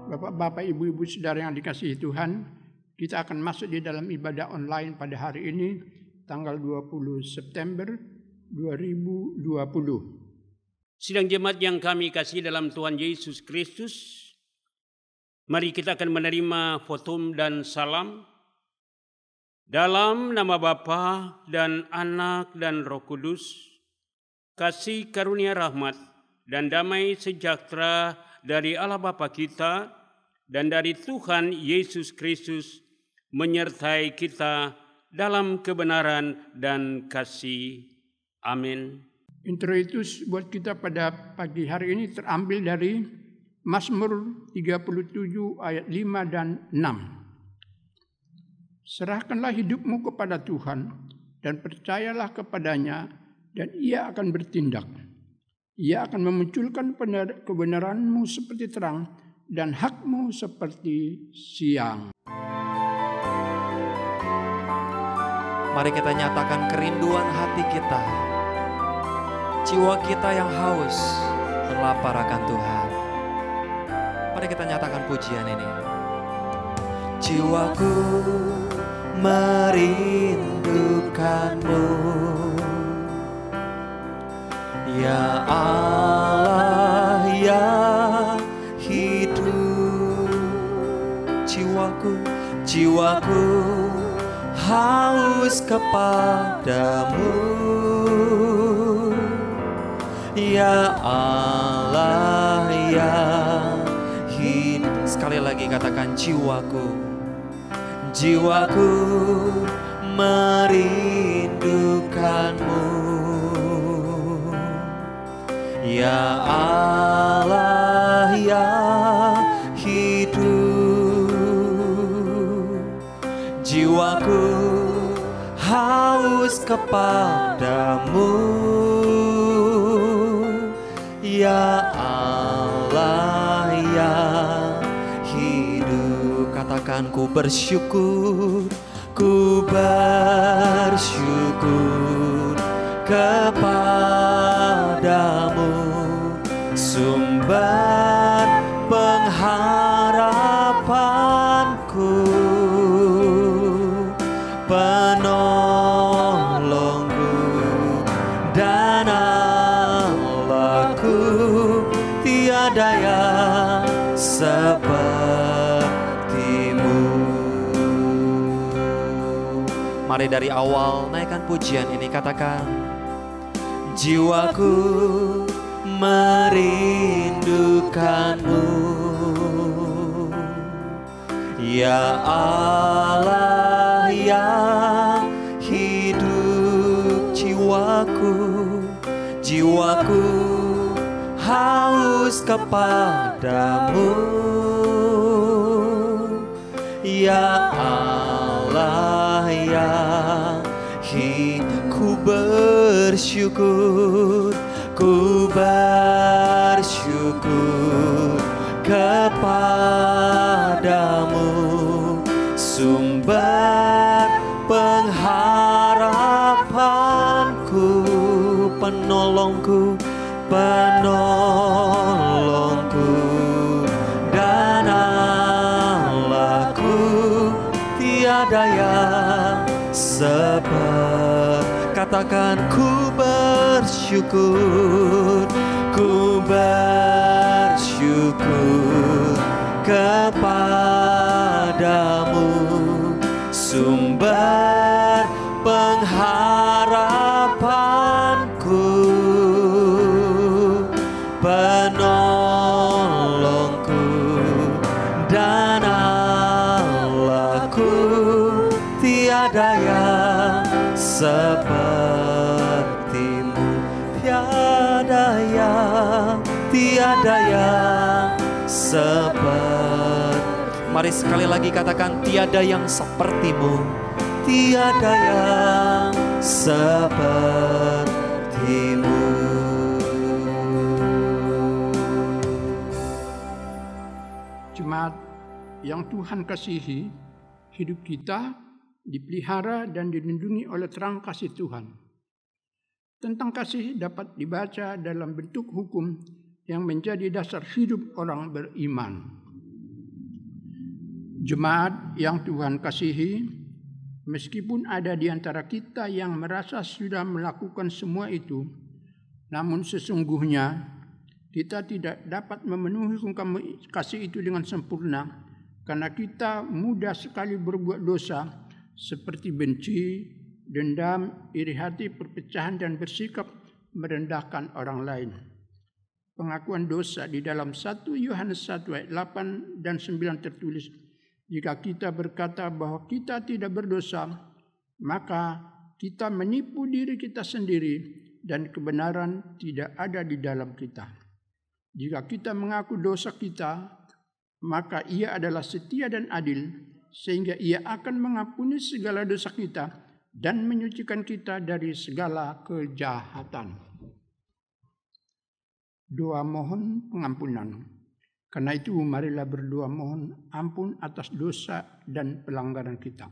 Bapak-bapak, ibu-ibu, saudara yang dikasihi Tuhan, kita akan masuk di dalam ibadah online pada hari ini, tanggal 20 September 2020. Sidang jemaat yang kami kasih dalam Tuhan Yesus Kristus, mari kita akan menerima votum dan salam dalam nama Bapa dan Anak dan Roh Kudus. Kasih karunia rahmat dan damai sejahtera dari Allah Bapa kita dan dari Tuhan Yesus Kristus menyertai kita dalam kebenaran dan kasih. Amin. Introitus buat kita pada pagi hari ini terambil dari Mazmur 37 ayat 5 dan 6. Serahkanlah hidupmu kepada Tuhan dan percayalah kepadanya, dan Ia akan bertindak. Ia akan memunculkan kebenaranmu seperti terang dan hakmu seperti siang. Mari kita nyatakan kerinduan hati kita, jiwa kita yang haus berlapar akan Tuhan. Mari kita nyatakan pujian ini. Jiwaku merindukanmu, ya Allah yang hidup. Jiwaku haus kepadamu, ya Allah yang hidup. Sekali lagi katakan jiwaku merindukanmu, ya Allah yang hidup. Jiwaku haus kepadamu, ya Allah yang hidup. Katakan ku bersyukur kepadamu, sumber pengharapanku, penolongku dan Allahku, tiada yang sepertimu. Mari dari awal naikkan pujian ini, katakan jiwaku merindukanmu, ya Allah yang hidup. Jiwaku haus kepadamu, ya Allah yang hidup. Ku bersyukur kepadamu, sumber pengharapanku, penolongku dan Allahku, tiada yang seperti. Katakan ku bersyukur kepadamu, sumber pengharapanku, penolongku dan Allahku, tiada yang sepertimu, tiada yang seperti. Mari sekali lagi katakan tiada yang sepertimu, tiada yang sepertimu. Jemaat yang Tuhan kasihi, hidup kita dipelihara dan dilindungi oleh terang kasih Tuhan. Tentang kasih dapat dibaca dalam bentuk hukum yang menjadi dasar hidup orang beriman. Jemaat yang Tuhan kasihi, meskipun ada di antara kita yang merasa sudah melakukan semua itu, namun sesungguhnya kita tidak dapat memenuhi kasih itu dengan sempurna karena kita mudah sekali berbuat dosa seperti benci, dendam, iri hati, perpecahan, dan bersikap merendahkan orang lain. Pengakuan dosa di dalam 1 Yohanes 1 ayat 8 dan 9 tertulis, jika kita berkata bahwa kita tidak berdosa, maka kita menipu diri kita sendiri dan kebenaran tidak ada di dalam kita. Jika kita mengaku dosa kita, maka Ia adalah setia dan adil, sehingga Ia akan mengampuni segala dosa kita dan menyucikan kita dari segala kejahatan. Doa mohon pengampunan. Karena itu marilah berdoa mohon ampun atas dosa dan pelanggaran kita.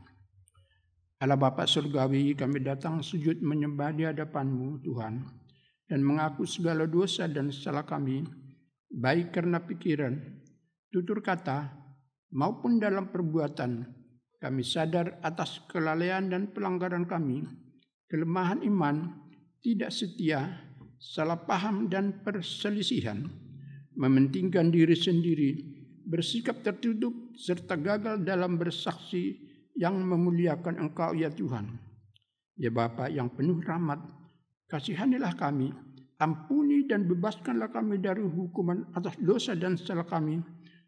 Allah Bapa Surgawi, kami datang sujud menyembah di hadapan-Mu Tuhan dan mengaku segala dosa dan salah kami, baik karena pikiran, tutur kata, maupun dalam perbuatan. Kami sadar atas kelalaian dan pelanggaran kami, kelemahan iman, tidak setia, salah paham dan perselisihan, mementingkan diri sendiri, bersikap tertutup, serta gagal dalam bersaksi yang memuliakan Engkau ya Tuhan. Ya Bapa yang penuh rahmat, kasihanilah kami, ampuni dan bebaskanlah kami dari hukuman atas dosa dan salah kami,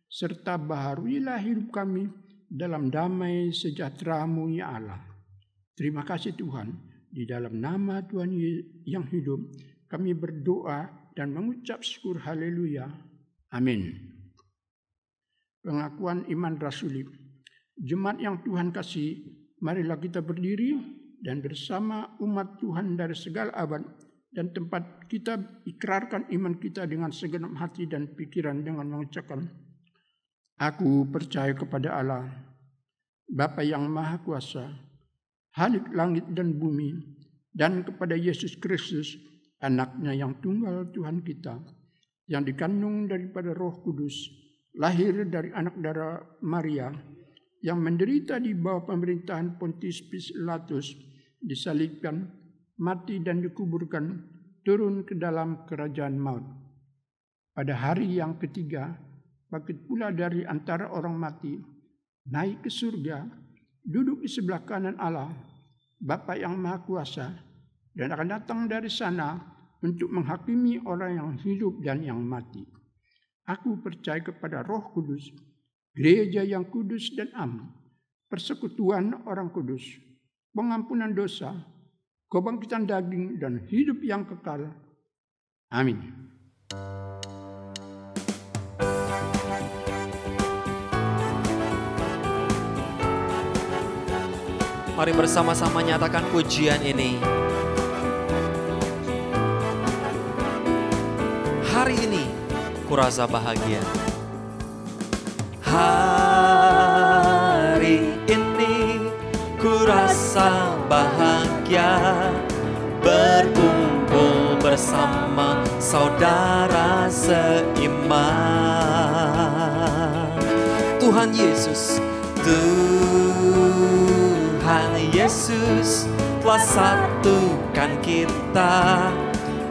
serta baharuilah hidup kami dalam damai sejahtera-Mu ya Allah. Terima kasih Tuhan, di dalam nama Tuhan yang hidup, kami berdoa dan mengucap syukur haleluya. Amin. Pengakuan iman rasuli. Jemaat yang Tuhan kasih, marilah kita berdiri dan bersama umat Tuhan dari segala abad dan tempat kita ikrarkan iman kita dengan segenap hati dan pikiran dengan mengucapkan, aku percaya kepada Allah, Bapa yang Maha Kuasa, Khalik langit dan bumi, dan kepada Yesus Kristus, Anak-Nya yang tunggal Tuhan kita, yang dikandung daripada Roh Kudus, lahir dari anak darah Maria, yang menderita di bawah pemerintahan Pontius Pilatus, disalibkan, mati dan dikuburkan, turun ke dalam kerajaan maut. Pada hari yang ketiga, bangkit pula dari antara orang mati, naik ke surga, duduk di sebelah kanan Allah, Bapa yang Maha Kuasa, dan akan datang dari sana untuk menghakimi orang yang hidup dan yang mati. Aku percaya kepada Roh Kudus, gereja yang kudus dan am, persekutuan orang kudus, pengampunan dosa, kebangkitan daging, dan hidup yang kekal. Amin. Mari bersama-sama nyatakan pujian ini. Hari ini kurasa bahagia. Hari ini kurasa bahagia, berkumpul bersama saudara seiman. Tuhan Yesus, Tuhan Yesus telah satukan kita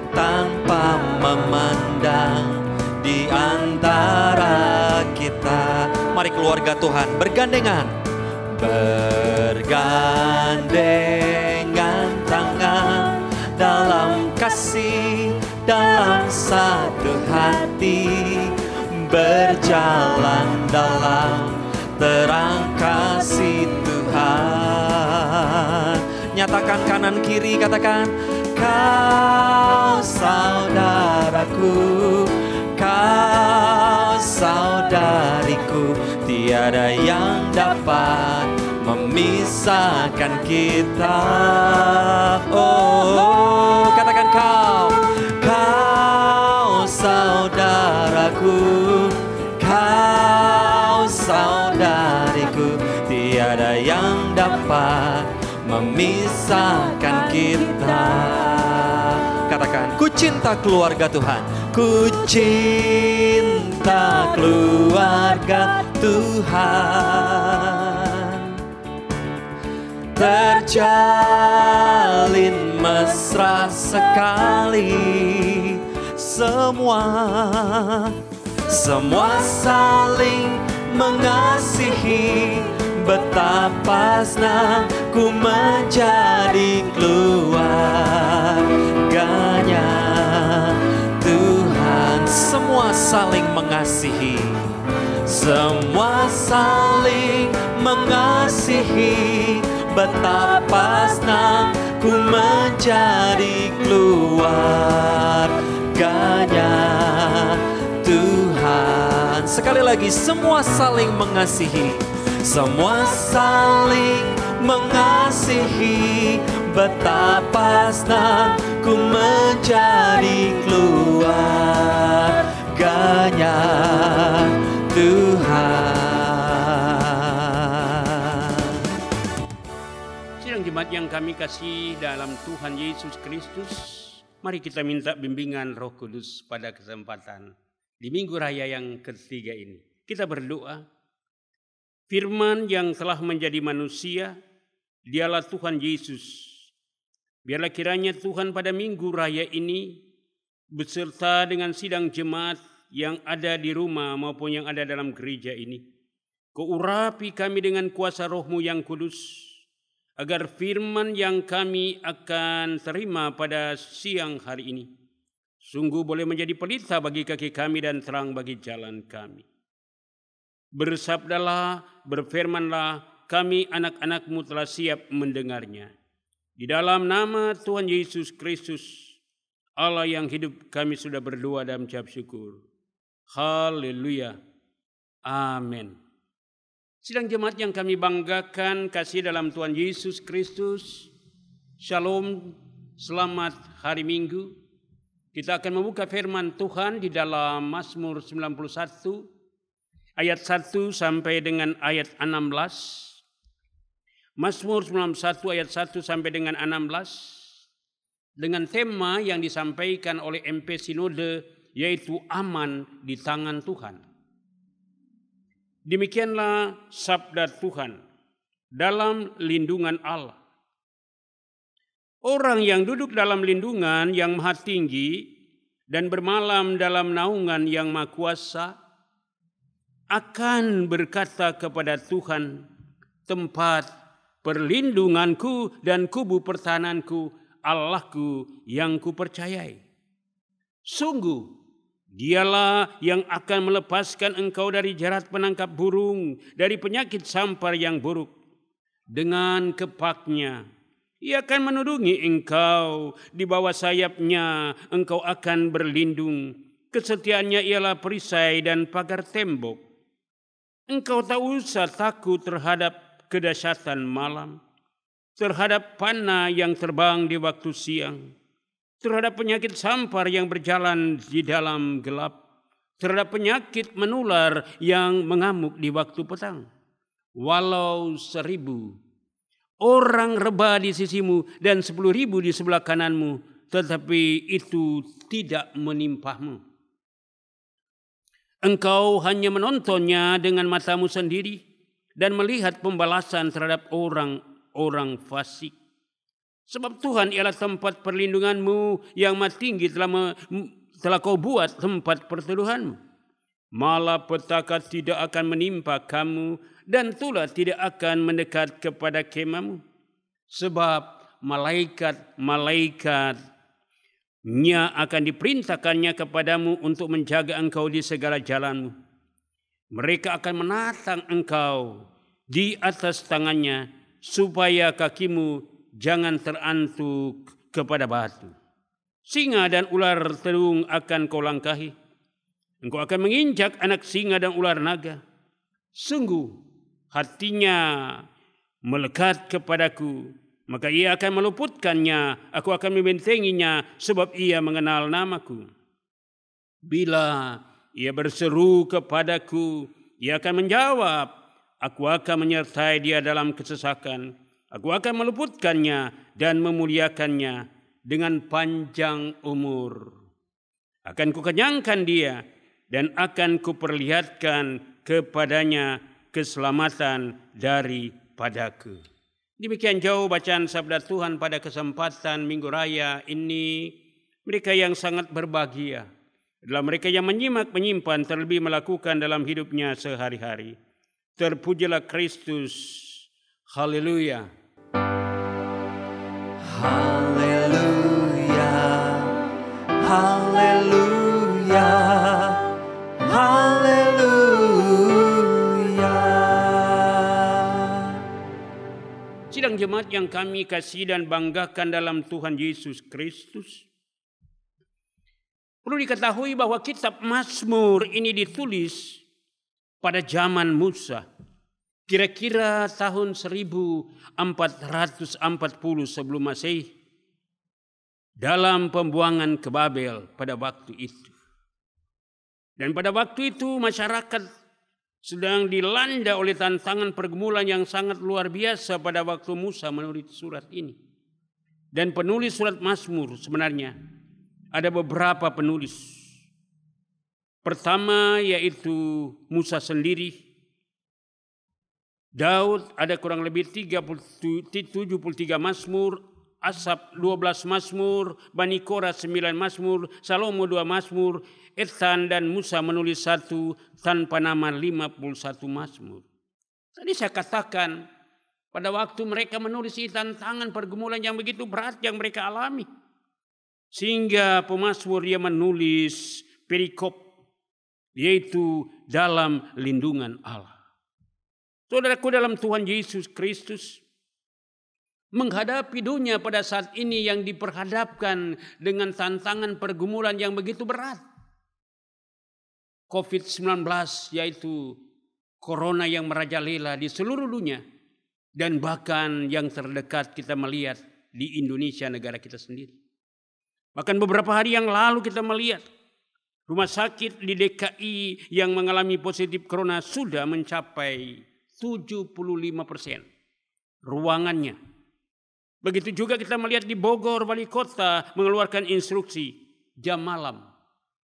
tanpa memandang di antara kita. Mari keluarga Tuhan bergandengan, bergandengan tangan dalam kasih, dalam satu hati, berjalan dalam terang kasih Tuhan. Nyatakan kanan kiri, katakan, kau saudaraku, kau saudariku, tiada yang dapat memisahkan kita. Oh, katakan kau saudaraku, kau saudariku, tiada yang dapat memisahkan kita. Katakan, ku cinta keluarga Tuhan, Ku cinta keluarga Tuhan, terjalin mesra sekali. Semua saling mengasihi. Betapa senang ku menjadi keluarganya Tuhan. Semua saling mengasihi, semua saling mengasihi. Betapa senang ku menjadi keluarganya Tuhan. Sekali lagi, semua saling mengasihi, semua saling mengasihi. Betapa senang ku menjadi keluarganya Tuhan. Sidang jemaat yang kami kasih dalam Tuhan Yesus Kristus, mari kita minta bimbingan Roh Kudus pada kesempatan di Minggu Raya yang ketiga ini. Kita berdoa. Firman yang telah menjadi manusia, dialah Tuhan Yesus. Biarlah kiranya Tuhan pada Minggu Raya ini, beserta dengan sidang jemaat yang ada di rumah maupun yang ada dalam gereja ini, Kau urapi kami dengan kuasa Roh-Mu yang kudus, agar firman yang kami akan terima pada siang hari ini, sungguh boleh menjadi pelita bagi kaki kami dan terang bagi jalan kami. Bersabdalah, berfirmanlah, kami anak-anak-Mu telah siap mendengarnya. Di dalam nama Tuhan Yesus Kristus, Allah yang hidup, kami sudah berdoa dan mengucap syukur. Haleluya. Amin. Sidang jemaat yang kami banggakan, kasih dalam Tuhan Yesus Kristus. Shalom, selamat hari Minggu. Kita akan membuka firman Tuhan di dalam Mazmur 91. Ayat 1 sampai dengan ayat 16. Mazmur 91 ayat 1 sampai dengan 16. Dengan tema yang disampaikan oleh MP Sinode, yaitu aman di tangan Tuhan. Demikianlah sabda Tuhan dalam lindungan Allah. Orang yang duduk dalam lindungan yang maha tinggi dan bermalam dalam naungan yang maha kuasa, akan berkata kepada Tuhan, tempat perlindunganku dan kubu pertahananku, Allahku yang kupercayai. Sungguh, Dialah yang akan melepaskan engkau dari jerat penangkap burung, dari penyakit sampar yang buruk. Dengan kepaknya, Ia akan menudungi engkau, di bawah sayapnya engkau akan berlindung. Kesetiaannya ialah perisai dan pagar tembok. Engkau tak usah takut terhadap kedahsyatan malam, terhadap panah yang terbang di waktu siang, terhadap penyakit sampar yang berjalan di dalam gelap, terhadap penyakit menular yang mengamuk di waktu petang. Walau 1.000 orang rebah di sisimu dan 10.000 di sebelah kananmu, tetapi itu tidak menimpamu. Engkau hanya menontonnya dengan matamu sendiri dan melihat pembalasan terhadap orang-orang fasik. Sebab Tuhan ialah tempat perlindunganmu, yang maha tinggi telah kau buat tempat perteduhanmu. Malapetaka tidak akan menimpa kamu, dan tulah tidak akan mendekat kepada kemahmu. Sebab malaikat-malaikatnya akan diperintahkannya kepadamu untuk menjaga engkau di segala jalanmu. Mereka akan menatang engkau di atas tangannya, supaya kakimu jangan terantuk kepada batu. Singa dan ular telung akan kau langkahi. Engkau akan menginjak anak singa dan ular naga. Sungguh hatinya melekat kepadaku, maka ia akan meluputkannya. Aku akan membentenginya, sebab ia mengenal namaku. Bila ia berseru kepadaku, ia akan menjawab. Aku akan menyertai dia dalam kesesakan. Aku akan meluputkannya dan memuliakannya dengan panjang umur. Akan kukenyangkan dia dan akan kuperlihatkan kepadanya keselamatan daripadaku. Demikian jauh bacaan sabda Tuhan pada kesempatan Minggu Raya ini. Mereka yang sangat berbahagia adalah mereka yang menyimak, menyimpan, terlebih melakukan dalam hidupnya sehari-hari. Terpujilah Kristus. Haleluya. Haleluya. Haleluya. Haleluya. Sidang jemaat yang kami kasih dan banggakan dalam Tuhan Yesus Kristus, perlu diketahui bahwa kitab Mazmur ini ditulis pada zaman Musa, kira-kira tahun 1440 sebelum Masehi, dalam pembuangan ke Babel pada waktu itu. Dan pada waktu itu masyarakat sedang dilanda oleh tantangan pergumulan yang sangat luar biasa pada waktu Musa menulis surat ini. Dan penulis surat Mazmur sebenarnya ada beberapa penulis. Pertama yaitu Musa sendiri. Daud ada kurang lebih 73 Mazmur, Asap 12 Mazmur, Bani Korah 9 Mazmur, Salomo 2 Mazmur, Ethan dan Musa menulis 1 tanpa nama 51 Mazmur. Tadi saya katakan pada waktu mereka menulis tantangan pergumulan yang begitu berat yang mereka alami. Sehingga pemazmur dia menulis perikop, yaitu dalam lindungan Allah. Saudaraku dalam Tuhan Yesus Kristus, menghadapi dunia pada saat ini yang diperhadapkan dengan tantangan pergumulan yang begitu berat. COVID-19 yaitu corona yang merajalela di seluruh dunia. Dan bahkan yang terdekat kita melihat di Indonesia negara kita sendiri. Bahkan beberapa hari yang lalu kita melihat rumah sakit di DKI yang mengalami positif corona sudah mencapai 75% ruangannya. Begitu juga kita melihat di Bogor, wali kota mengeluarkan instruksi jam malam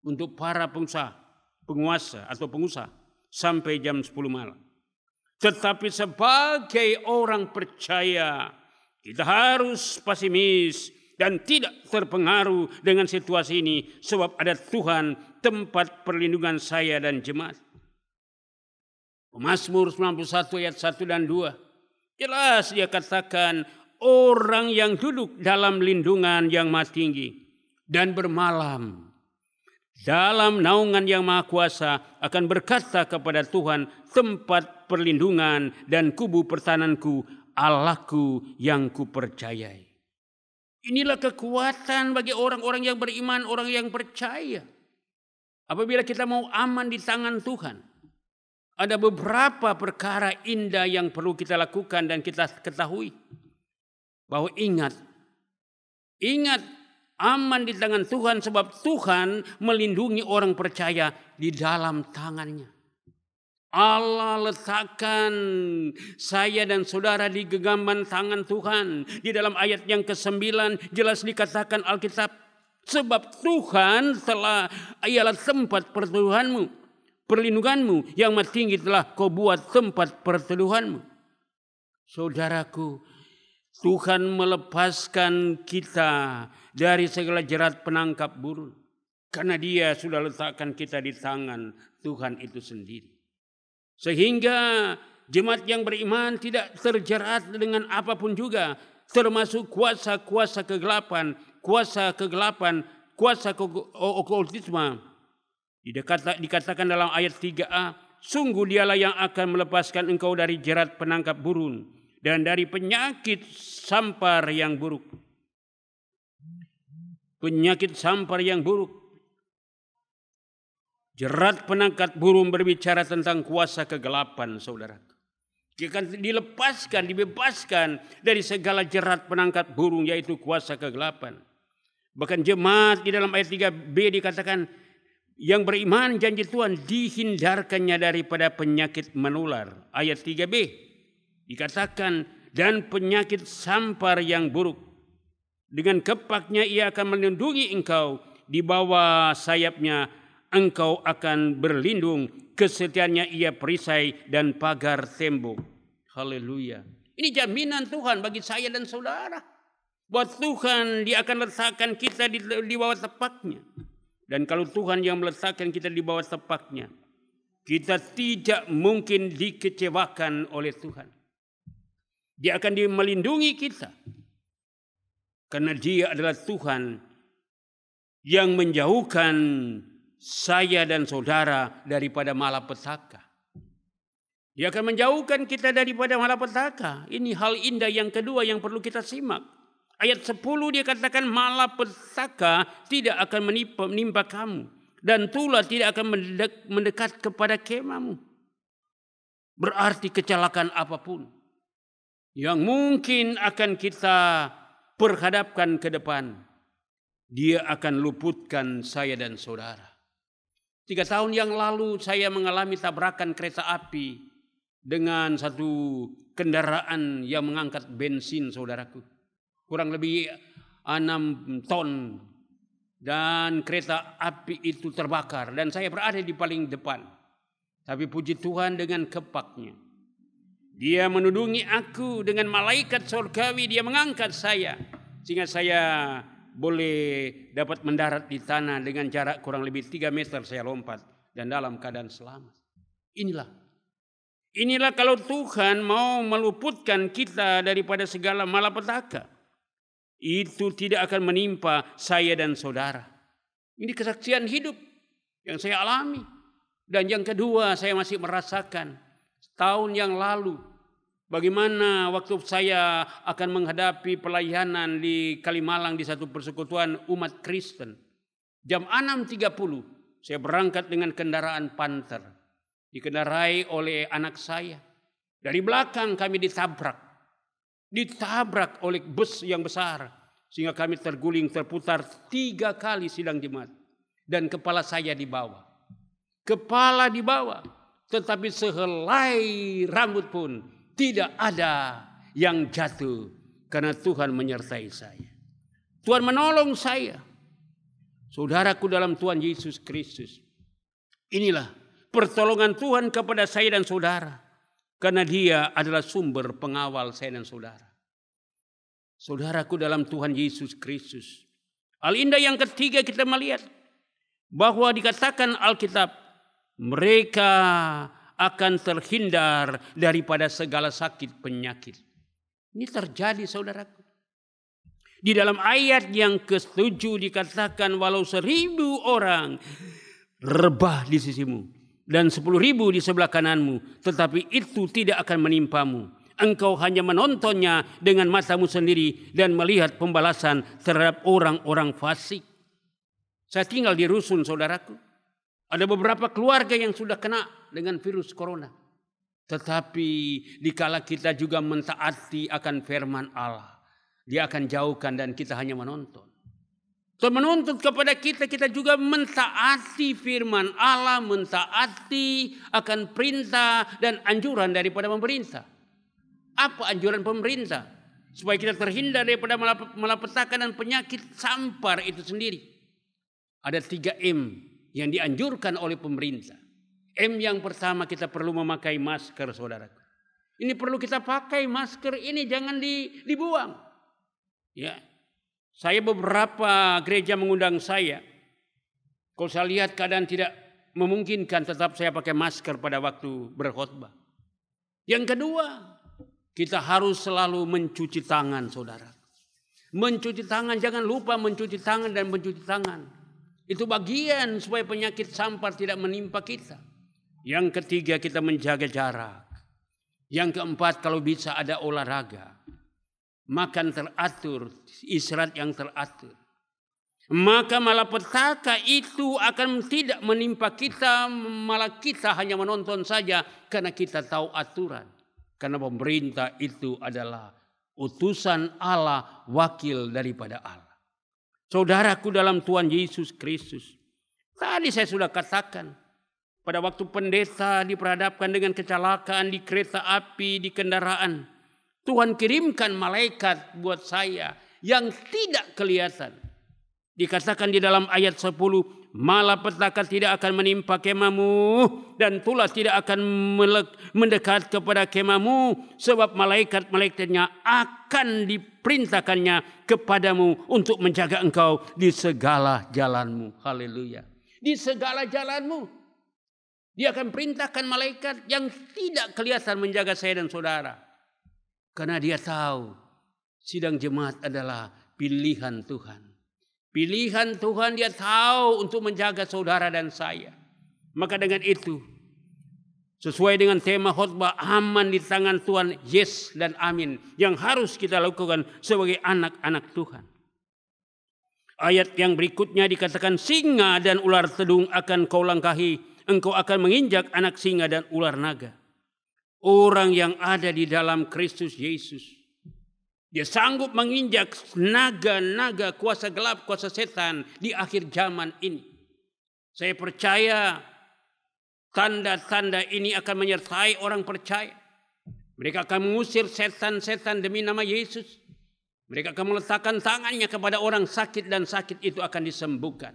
untuk para penguasa sampai jam 10 malam. Tetapi sebagai orang percaya, kita harus pesimis dan tidak terpengaruh dengan situasi ini. Sebab ada Tuhan tempat perlindungan saya dan jemaat. Mazmur 91 ayat 1 dan 2. Jelas dia katakan, orang yang duduk dalam lindungan yang maha tinggi dan bermalam dalam naungan yang maha kuasa akan berkata kepada Tuhan, tempat perlindungan dan kubu pertahananku, Allahku yang kupercayai. Inilah kekuatan bagi orang-orang yang beriman, orang yang percaya. Apabila kita mau aman di tangan Tuhan, ada beberapa perkara indah yang perlu kita lakukan dan kita ketahui. Bahwa ingat aman di tangan Tuhan sebab Tuhan melindungi orang percaya di dalam tangannya. Allah letakkan saya dan saudara di genggaman tangan Tuhan. Di dalam ayat yang ke-9 jelas dikatakan Alkitab, sebab Tuhan ialah tempat perlindunganmu yang maha tinggi telah kau buat tempat perteduhanmu. Saudaraku, Tuhan melepaskan kita dari segala jerat penangkap burung. Karena dia sudah letakkan kita di tangan Tuhan itu sendiri. Sehingga jemaat yang beriman tidak terjerat dengan apapun juga. Termasuk kuasa-kuasa kegelapan, kuasa okultisme. Dikatakan dalam ayat 3a, sungguh dialah yang akan melepaskan engkau dari jerat penangkap burung dan dari penyakit sampar yang buruk. Penyakit sampar yang buruk. Jerat penangkap burung berbicara tentang kuasa kegelapan, saudara. Dia akan dibebaskan dari segala jerat penangkap burung, yaitu kuasa kegelapan. Bahkan jemaat di dalam ayat 3b dikatakan, yang beriman janji Tuhan dihindarkannya daripada penyakit menular. Ayat 3b dikatakan, dan penyakit sampar yang buruk. Dengan kepaknya ia akan melindungi engkau, di bawah sayapnya engkau akan berlindung, kesetiaannya ia perisai dan pagar tembok. Haleluya. Ini jaminan Tuhan bagi saya dan saudara. Buat Tuhan, Dia akan letakkan kita di bawah tepaknya. Dan kalau Tuhan yang meletakkan kita di bawah tepaknya, kita tidak mungkin dikecewakan oleh Tuhan. Dia akan melindungi kita. Karena Dia adalah Tuhan yang menjauhkan saya dan saudara daripada malapetaka. Dia akan menjauhkan kita daripada malapetaka. Ini hal indah yang kedua yang perlu kita simak. Ayat 10 dia katakan malapetaka tidak akan menimpa kamu. Dan tulah tidak akan mendekat kepada kemahmu. Berarti kecelakaan apapun yang mungkin akan kita perhadapkan ke depan, Dia akan luputkan saya dan saudara. 3 tahun yang lalu saya mengalami tabrakan kereta api dengan satu kendaraan yang mengangkat bensin, saudaraku. Kurang lebih 6 ton. Dan kereta api itu terbakar. Dan saya berada di paling depan. Tapi puji Tuhan dengan kepaknya, Dia menudungi aku dengan malaikat surgawi. Dia mengangkat saya. Sehingga saya boleh dapat mendarat di tanah dengan jarak kurang lebih 3 meter saya lompat. Dan dalam keadaan selamat. Inilah kalau Tuhan mau meluputkan kita daripada segala malapetaka. Itu tidak akan menimpa saya dan saudara. Ini kesaksian hidup yang saya alami. Dan yang kedua saya masih merasakan tahun yang lalu. Bagaimana waktu saya akan menghadapi pelayanan di Kalimalang di satu persekutuan umat Kristen. Jam 6.30 saya berangkat dengan kendaraan Panther. Dikendarai oleh anak saya. Dari belakang kami ditabrak oleh bus yang besar. Sehingga kami terguling terputar 3 kali sidang jemaat. Dan kepala saya dibawa. Tetapi sehelai rambut pun tidak ada yang jatuh. Karena Tuhan menyertai saya. Tuhan menolong saya. Saudaraku dalam Tuhan Yesus Kristus. Inilah pertolongan Tuhan kepada saya dan saudara. Karena Dia adalah sumber pengawal saya dan saudara. Saudaraku dalam Tuhan Yesus Kristus. Hal indah yang ketiga kita melihat. Bahwa dikatakan Alkitab. Mereka akan terhindar daripada segala sakit penyakit. Ini terjadi saudaraku. Di dalam ayat yang ke-7 dikatakan walau 1.000 orang rebah di sisimu. Dan 10.000 di sebelah kananmu. Tetapi itu tidak akan menimpamu. Engkau hanya menontonnya dengan matamu sendiri. Dan melihat pembalasan terhadap orang-orang fasik. Saya tinggal di rusun saudaraku. Ada beberapa keluarga yang sudah kena dengan virus corona. Tetapi dikala kita juga mentaati akan firman Allah. Dia akan jauhkan dan kita hanya menonton. Tuhan menuntut kepada kita juga mentaati firman Allah, mentaati akan perintah dan anjuran daripada pemerintah. Apa anjuran pemerintah? Supaya kita terhindar daripada malapetaka dan penyakit sampar itu sendiri. Ada 3M yang dianjurkan oleh pemerintah. M yang pertama kita perlu memakai masker saudara. Ini perlu kita pakai masker ini jangan dibuang. Ya. Saya beberapa gereja mengundang saya. Kalau saya lihat keadaan tidak memungkinkan tetap saya pakai masker pada waktu berkhotbah. Yang kedua, kita harus selalu mencuci tangan saudara. Mencuci tangan, jangan lupa mencuci tangan dan mencuci tangan. Itu bagian supaya penyakit sampar tidak menimpa kita. Yang ketiga kita menjaga jarak. Yang keempat kalau bisa ada olahraga. Makan teratur, istirahat yang teratur. Maka malapetaka itu akan tidak menimpa kita, malah kita hanya menonton saja karena kita tahu aturan. Karena pemerintah itu adalah utusan Allah, wakil daripada Allah. Saudaraku dalam Tuhan Yesus Kristus. Tadi saya sudah katakan, pada waktu pendeta diperhadapkan dengan kecelakaan di kereta api, di kendaraan. Tuhan kirimkan malaikat buat saya yang tidak kelihatan. Dikatakan di dalam ayat 10, malapetaka tidak akan menimpa kemahmu dan tulah tidak akan mendekat kepada kemahmu, sebab malaikat-malaikatnya akan diperintahkannya kepadamu untuk menjaga engkau di segala jalanmu. Haleluya. Di segala jalanmu. Dia akan perintahkan malaikat yang tidak kelihatan menjaga saya dan saudara. Karena dia tahu sidang jemaat adalah pilihan Tuhan. Pilihan Tuhan, dia tahu untuk menjaga saudara dan saya. Maka dengan itu, sesuai dengan tema khotbah, aman di tangan Tuhan, yes dan amin, yang harus kita lakukan sebagai anak-anak Tuhan. Ayat yang berikutnya dikatakan, singa dan ular tedung akan kau langkahi, engkau akan menginjak anak singa dan ular naga. Orang yang ada di dalam Kristus Yesus, dia sanggup menginjak naga-naga, kuasa gelap, kuasa setan di akhir zaman ini. Saya percaya tanda-tanda ini akan menyertai orang percaya. Mereka akan mengusir setan-setan demi nama Yesus. Mereka akan meletakkan tangannya kepada orang sakit dan sakit itu akan disembuhkan.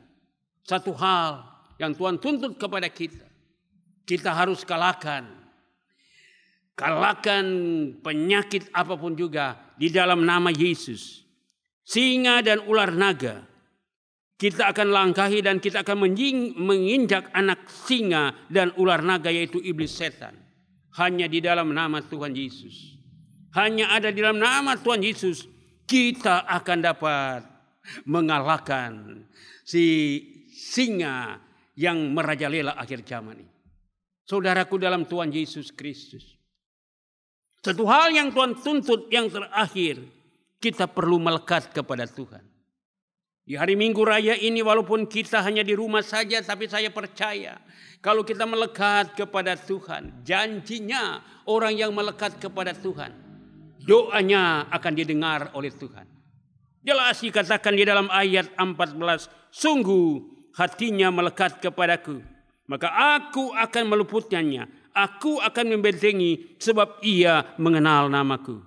Satu hal yang Tuhan tuntut kepada kita. Kita harus kalahkan penyakit apapun juga di dalam nama Yesus. Singa dan ular naga kita akan langkahi dan kita akan menginjak anak singa dan ular naga, yaitu iblis setan. Hanya di dalam nama Tuhan Yesus. Hanya ada di dalam nama Tuhan Yesus kita akan dapat mengalahkan si singa yang merajalela akhir zaman ini. Saudaraku dalam Tuhan Yesus Kristus, satu hal yang Tuhan tuntut yang terakhir, kita perlu melekat kepada Tuhan. Di hari Minggu Raya ini walaupun kita hanya di rumah saja, tapi saya percaya kalau kita melekat kepada Tuhan, janjinya orang yang melekat kepada Tuhan, doanya akan didengar oleh Tuhan. Jelas dikatakan di dalam ayat 14, sungguh hatinya melekat kepadaku, maka aku akan meluputkannya. Aku akan membentengi sebab ia mengenal namaku.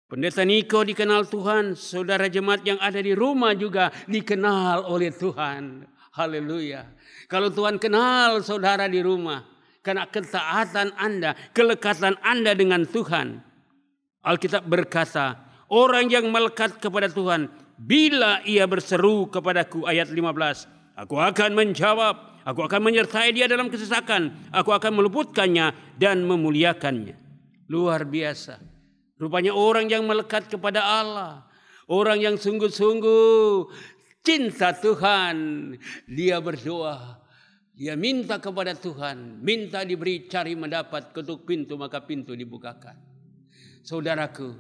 Pendeta Niko dikenal Tuhan. Saudara jemaat yang ada di rumah juga dikenal oleh Tuhan. Haleluya. Kalau Tuhan kenal saudara di rumah, karena ketaatan Anda, kelekatan Anda dengan Tuhan. Alkitab berkata, orang yang melekat kepada Tuhan, bila ia berseru kepadaku, ayat 15, aku akan menjawab. Aku akan menyertai dia dalam kesesakan. Aku akan meluputkannya dan memuliakannya. Luar biasa. Rupanya orang yang melekat kepada Allah, orang yang sungguh-sungguh cinta Tuhan, dia berdoa, dia minta kepada Tuhan, minta diberi, cari mendapat, ketuk pintu maka pintu dibukakan. Saudaraku,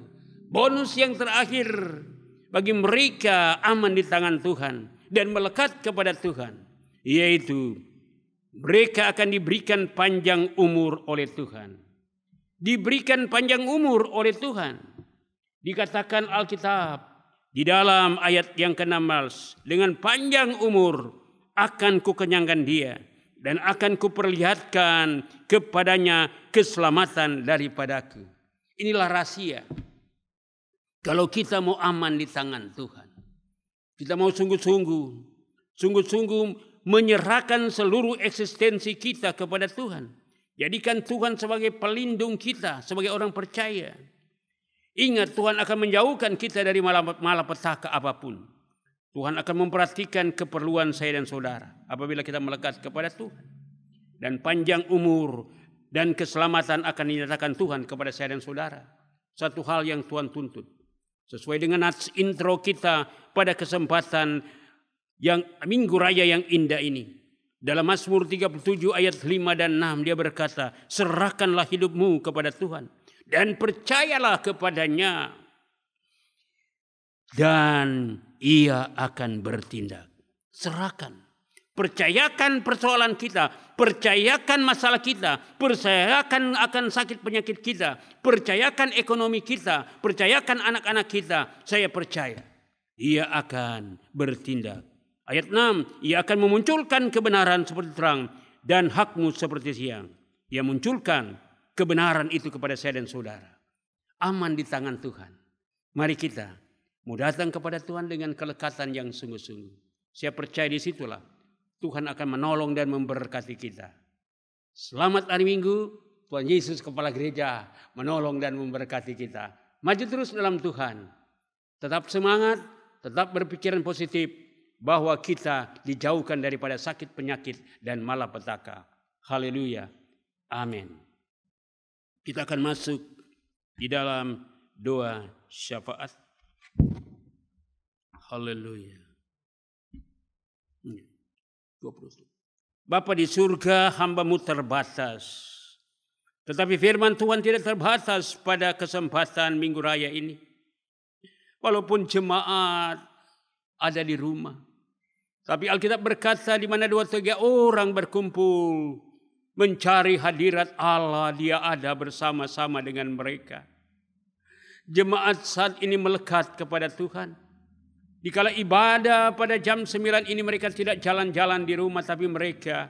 bonus yang terakhir bagi mereka aman di tangan Tuhan dan melekat kepada Tuhan, yaitu mereka akan diberikan panjang umur oleh Tuhan. Diberikan panjang umur oleh Tuhan. Dikatakan Alkitab di dalam ayat yang ke-16, dengan panjang umur akan kukenyangkan dia dan akan kuperlihatkan kepadanya keselamatan daripadaku. Inilah rahasia. Kalau kita mau aman di tangan Tuhan, kita mau sungguh-sungguh menyerahkan seluruh eksistensi kita kepada Tuhan. Jadikan Tuhan sebagai pelindung kita, sebagai orang percaya. Ingat, Tuhan akan menjauhkan kita dari malapetaka apapun. Tuhan akan memperhatikan keperluan saya dan saudara apabila kita melekat kepada Tuhan. Dan panjang umur dan keselamatan akan dinyatakan Tuhan kepada saya dan saudara. Satu hal yang Tuhan tuntut. Sesuai dengan intro kita pada kesempatan yang Minggu Raya yang indah ini. Dalam Mazmur 37 ayat 5 dan 6 dia berkata, serahkanlah hidupmu kepada Tuhan dan percayalah kepadanya dan ia akan bertindak. Serahkan. Percayakan persoalan kita, percayakan masalah kita, percayakan akan sakit penyakit kita, percayakan ekonomi kita, percayakan anak-anak kita. Saya percaya ia akan bertindak. Ayat 6, ia akan memunculkan kebenaran seperti terang dan hakmu seperti siang. Ia munculkan kebenaran itu kepada saya dan saudara. Aman di tangan Tuhan. Mari kita Mau datang kepada Tuhan dengan kelekatan yang sungguh-sungguh. Saya percaya di situlah Tuhan akan menolong dan memberkati kita. Selamat hari Minggu, Tuhan Yesus Kepala Gereja menolong dan memberkati kita. Maju terus dalam Tuhan. Tetap semangat, tetap berpikiran positif bahwa kita dijauhkan daripada sakit penyakit dan malapetaka. Haleluya. Amin. Kita akan masuk di dalam doa syafaat. Haleluya. 20. Bapa di surga, hamba-Mu terbatas. Tetapi firman Tuhan tidak terbatas pada kesempatan Minggu Raya ini. Walaupun jemaat ada di rumah. Tapi Alkitab berkata di mana 2-3 orang berkumpul mencari hadirat Allah, Dia ada bersama-sama dengan mereka. Jemaat saat ini melekat kepada Tuhan. Dikala ibadah pada jam 9 ini mereka tidak jalan-jalan di rumah, tapi mereka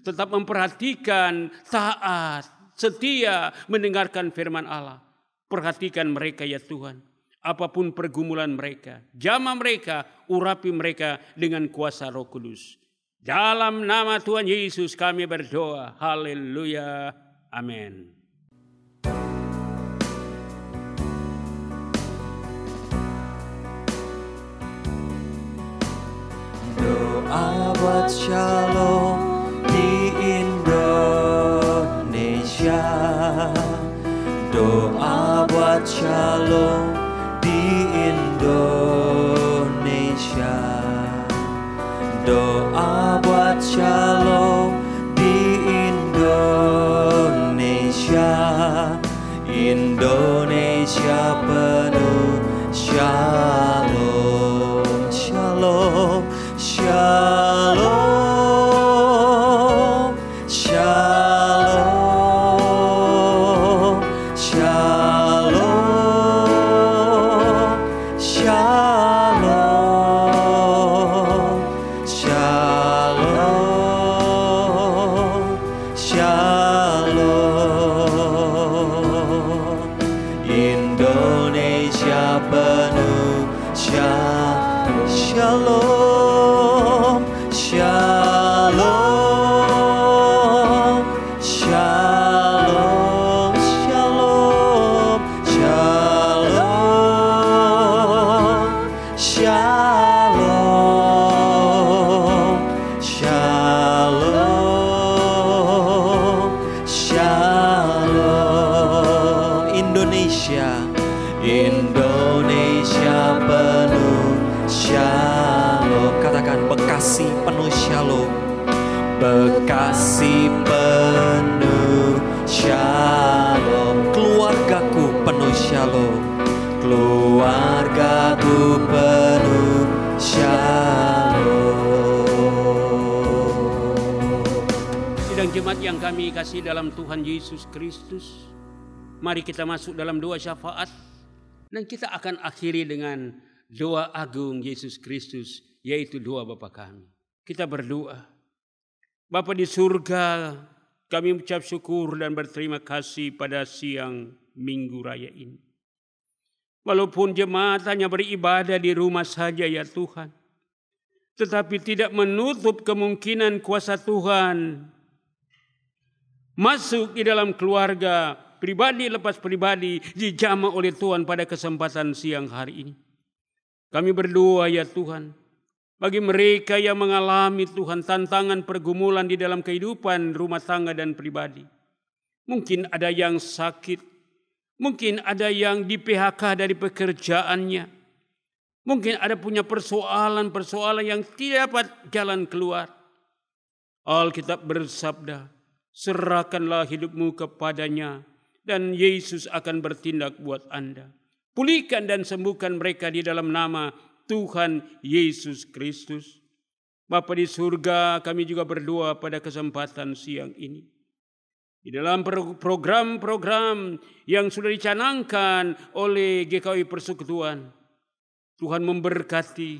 tetap memperhatikan, taat, setia mendengarkan firman Allah. Perhatikan mereka ya Tuhan. Apapun pergumulan mereka, jamah mereka, urapi mereka dengan kuasa Roh Kudus. Dalam nama Tuhan Yesus kami berdoa. Haleluya. Amin. Doa buat shalom di Indonesia. Doa buat shalom di Indonesia. Doa buat shalom di Indonesia. Indonesia penuh shalom. Shalom. Shalom, shalom, shalom, shalom, shalom, shalom. Indonesia penuh shalom. Shalom, shalom, shalom, shalom, shalom, shalom, shalom. Indonesia, Indonesia penuh shalom. Katakan Bekasi penuh shalom. Bekasi penuh shalom. Keluargaku penuh shalom. Keluargaku penuh shalom. Sidang jemaat yang kami kasih dalam Tuhan Yesus Kristus, mari kita masuk dalam doa syafaat dan kita akan akhiri dengan doa agung Yesus Kristus, yaitu doa Bapa kami. Kita berdoa. Bapa di surga, kami mengucap syukur dan berterima kasih pada siang Minggu Raya ini. Walaupun jemaat hanya beribadah di rumah saja ya Tuhan, tetapi tidak menutup kemungkinan kuasa Tuhan masuk di dalam keluarga, pribadi lepas pribadi, dijamah oleh Tuhan pada kesempatan siang hari ini. Kami berdoa ya Tuhan, bagi mereka yang mengalami Tuhan tantangan pergumulan di dalam kehidupan rumah tangga dan pribadi. Mungkin ada yang sakit, mungkin ada yang di PHK dari pekerjaannya. Mungkin ada punya persoalan-persoalan yang tidak dapat jalan keluar. Alkitab bersabda, serahkanlah hidupmu kepadanya dan Yesus akan bertindak buat Anda. Pulihkan dan sembuhkan mereka di dalam nama Tuhan Yesus Kristus. Bapa di surga, kami juga berdoa pada kesempatan siang ini. Di dalam program-program yang sudah dicanangkan oleh GKI Persekutuan, Tuhan memberkati,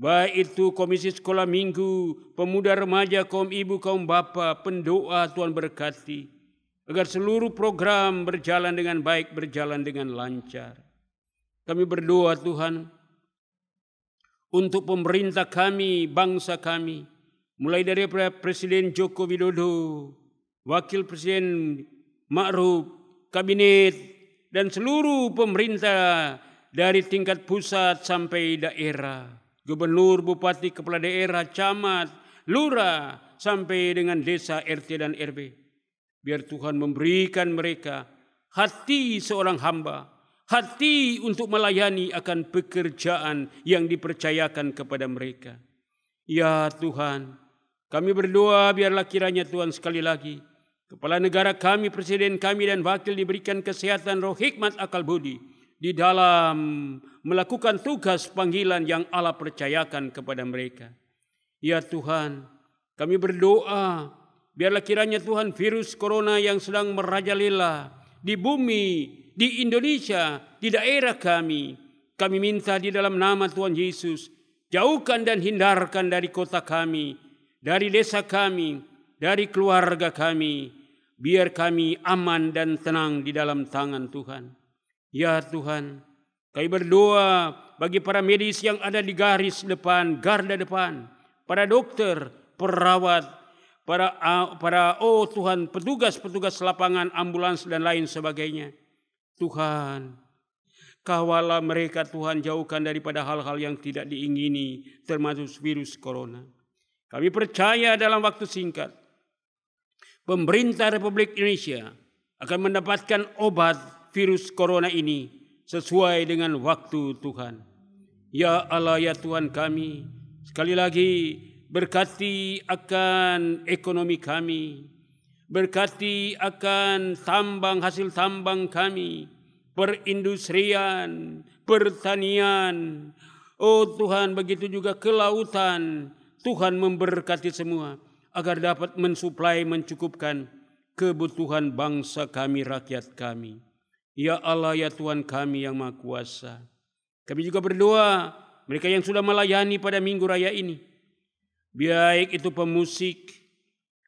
baik itu Komisi Sekolah Minggu, Pemuda Remaja, kaum ibu, kaum bapa, pendoa, Tuhan berkati, agar seluruh program berjalan dengan baik, berjalan dengan lancar. Kami berdoa Tuhan untuk pemerintah kami, bangsa kami, mulai dari Presiden Joko Widodo, Wakil Presiden Ma'ruf, Kabinet, dan seluruh pemerintah dari tingkat pusat sampai daerah, Gubernur, Bupati, Kepala Daerah, Camat, Lurah, sampai dengan desa, RT dan RW. Biar Tuhan memberikan mereka hati seorang hamba, hati untuk melayani akan pekerjaan yang dipercayakan kepada mereka. Ya Tuhan, kami berdoa biarlah kiranya Tuhan sekali lagi kepala negara kami, presiden kami dan wakil diberikan kesehatan, roh, hikmat, akal budi di dalam melakukan tugas panggilan yang Allah percayakan kepada mereka. Ya Tuhan, kami berdoa biarlah kiranya Tuhan virus corona yang sedang merajalela di bumi, di Indonesia, di daerah kami minta di dalam nama Tuhan Yesus, jauhkan dan hindarkan dari kota kami, dari desa kami, dari keluarga kami, biar kami aman dan tenang di dalam tangan Tuhan. Ya Tuhan, kami berdoa bagi para medis yang ada di garis depan, garda depan, para dokter, perawat, para Tuhan, petugas lapangan, ambulans dan lain sebagainya. Tuhan, kawallah mereka Tuhan, jauhkan daripada hal-hal yang tidak diingini, termasuk virus corona. Kami percaya dalam waktu singkat, pemerintah Republik Indonesia akan mendapatkan obat virus corona ini sesuai dengan waktu Tuhan. Ya Allah, ya Tuhan kami, sekali lagi berkati akan ekonomi kami, berkati akan hasil tambang kami, perindustrian, pertanian, oh Tuhan, begitu juga kelautan. Tuhan memberkati semua agar dapat mensuplai, mencukupkan kebutuhan bangsa kami, rakyat kami. Ya Allah, ya Tuhan kami yang Maha Kuasa, kami juga berdoa mereka yang sudah melayani pada minggu raya ini, baik itu pemusik,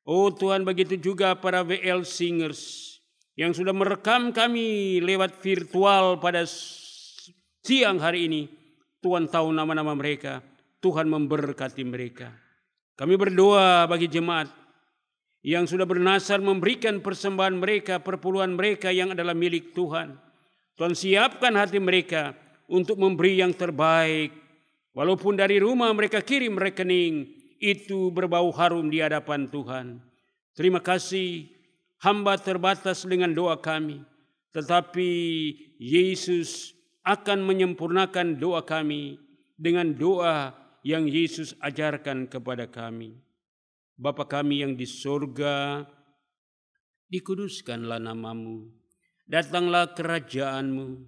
oh Tuhan, begitu juga para WL singers yang sudah merekam kami lewat virtual pada siang hari ini. Tuhan tahu nama-nama mereka, Tuhan memberkati mereka. Kami berdoa bagi jemaat yang sudah bernasar memberikan persembahan mereka, perpuluhan mereka yang adalah milik Tuhan. Tuhan siapkan hati mereka untuk memberi yang terbaik. Walaupun dari rumah mereka kirim rekening, itu berbau harum di hadapan Tuhan. Terima kasih, hamba terbatas dengan doa kami, tetapi Yesus akan menyempurnakan doa kami dengan doa yang Yesus ajarkan kepada kami. Bapa kami yang di surga, dikuduskanlah namamu, datanglah kerajaanmu,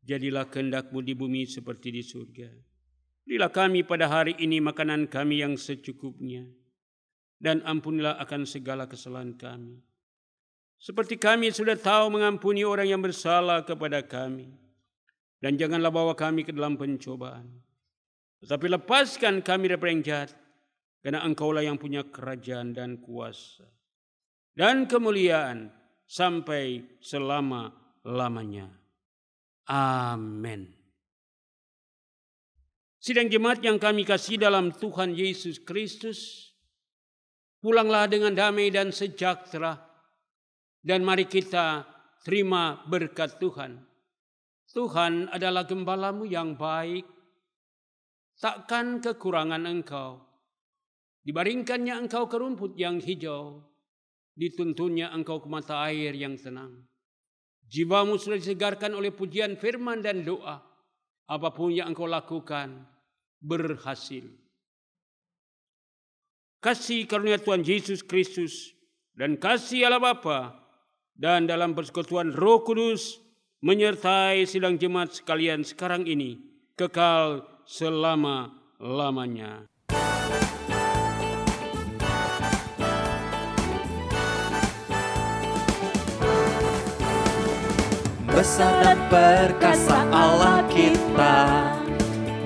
jadilah kehendak-Mu di bumi seperti di surga. Berilah kami pada hari ini makanan kami yang secukupnya, dan ampunilah akan segala kesalahan kami, seperti kami sudah tahu mengampuni orang yang bersalah kepada kami. Dan janganlah bawa kami ke dalam pencobaan, tetapi lepaskan kami daripada yang jahat, karena Engkaulah yang punya kerajaan dan kuasa dan kemuliaan sampai selama-lamanya. Amin. Sidang jemaat yang kami kasih dalam Tuhan Yesus Kristus, pulanglah dengan damai dan sejahtera, dan mari kita terima berkat Tuhan. Tuhan adalah gembalamu yang baik, takkan kekurangan engkau. Dibaringkannya engkau ke rumput yang hijau, dituntunnya engkau ke mata air yang tenang. Jiwamu sudah disegarkan oleh pujian firman dan doa. Apapun yang engkau lakukan berhasil. Kasih karunia Tuhan Yesus Kristus dan kasih Allah Bapa dan dalam persekutuan Roh Kudus menyertai sidang jemaat sekalian sekarang ini kekal selama-lamanya. Besar dan perkasa Allah kita,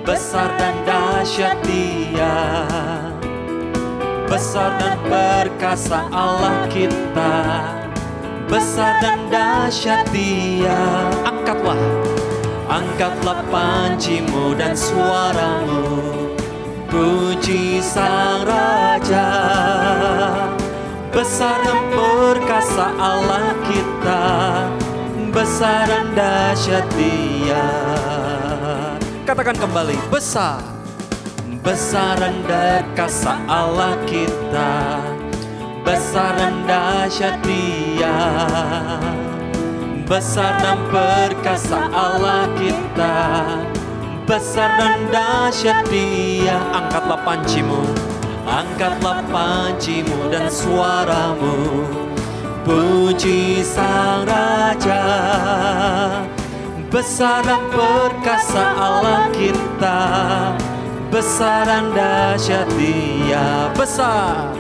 besar dan dahsyat Dia. Besar dan perkasa Allah kita, besar dan dahsyat Dia. Angkatlah, Angkatlah pancimu dan suaramu, puji Sang Raja. Besar dan perkasa Allah kita, besar dan dahsyat Dia. Katakan kembali, besar. Besar dan perkasa Allah kita, besar dan dahsyat Dia. Besar dan perkasa Allah kita, besar dan dahsyat Dia. Angkatlah pancimu, angkatlah pancimu dan suaramu, puji Sang Raja. Besar dan perkasa Allah kita, besar dan dahsyat Dia. Besar,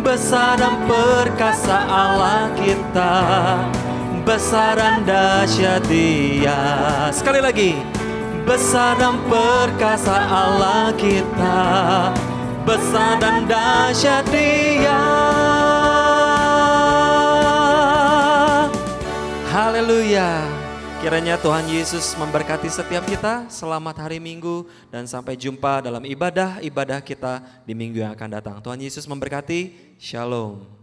besar dan perkasa Allah kita, besar dan dahsyat Dia. Sekali lagi, besar dan perkasa Allah kita, besar dan dahsyat Dia. Haleluya. Kiranya Tuhan Yesus memberkati setiap kita. Selamat hari Minggu dan sampai jumpa dalam ibadah-ibadah kita di minggu yang akan datang. Tuhan Yesus memberkati. Shalom.